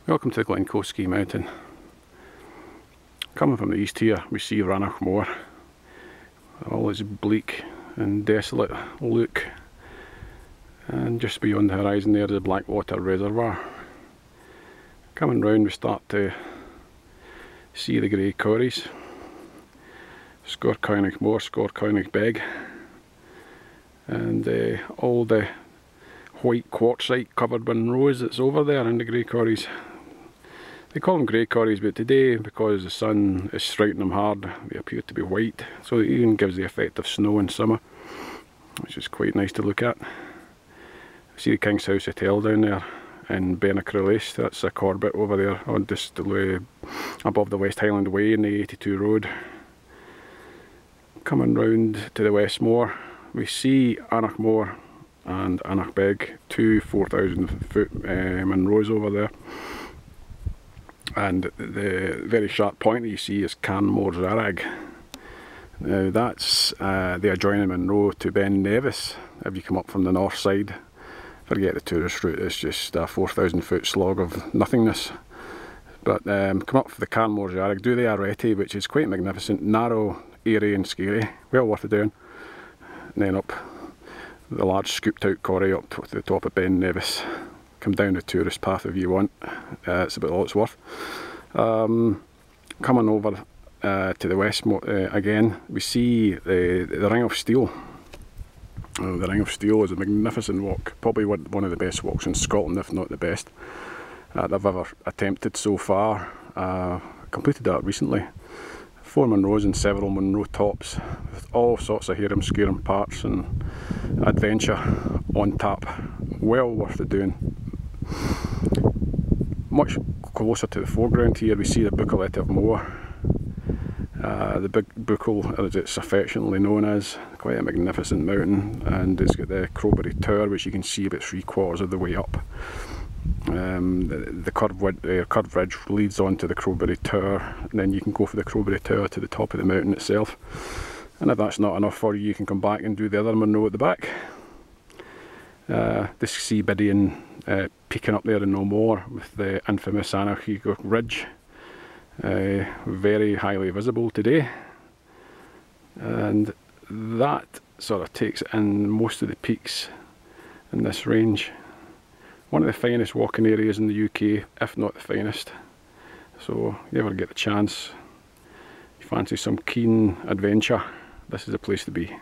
Welcome to Glencoe Ski Mountain. Coming from the east here, we see Rannoch Moor. All its bleak and desolate look. And just beyond the horizon there is the Blackwater Reservoir. Coming round we start to see the grey corries. Scorcoinnig Moor, Scorcoinnig Beg. And all the white quartzite covered Monroes that's over there in the grey corries. They call them grey corries, but today, because the sun is striking them hard, they appear to be white, so it even gives the effect of snow in summer, which is quite nice to look at. See the King's House Hotel down there in Benacrellis. That's a Corbett over there, on just above the West Highland Way in the 82 road. Coming round to the West Moor, we see Rannoch Moor and Rannoch Beg, two 4,000 foot Monroes over there. And the very sharp point that you see is Canmore's Arag. Now that's the adjoining Monroe to Ben Nevis. If you come up from the north side, forget the tourist route, it's just a 4,000 foot slog of nothingness. But come up for the Canmore's Arag, do the Arete, which is quite magnificent, narrow, airy and scary, well worth it doing. And then up the large scooped out quarry up to the top of Ben Nevis. Come down the tourist path if you want, it's about all it's worth. Coming over to the west again, we see the Ring of Steel. The Ring of Steel is a magnificent walk, probably one of the best walks in Scotland, if not the best, that I've ever attempted so far. Completed that recently. 4 Monroes and several Monroe tops, with all sorts of harum-scarum parts and adventure on tap. Well worth the doing. Much closer to the foreground here we see the Buccleuch of Moor. The Big Buccel, as it's affectionately known as, quite a magnificent mountain, and it's got the Crowberry Tower, which you can see about 3/4 of the way up. The curved ridge leads on to the Crowberry Tower, and then you can go for the Crowberry Tower to the top of the mountain itself. And if that's not enough for you, you can come back and do the other Monroe at the back. This Seabidian peaking up there in no more with the infamous Anarchigo Ridge, very highly visible today, and that sort of takes in most of the peaks in this range. One of the finest walking areas in the UK, if not the finest, so if you ever get the chance, you fancy some keen adventure, this is the place to be.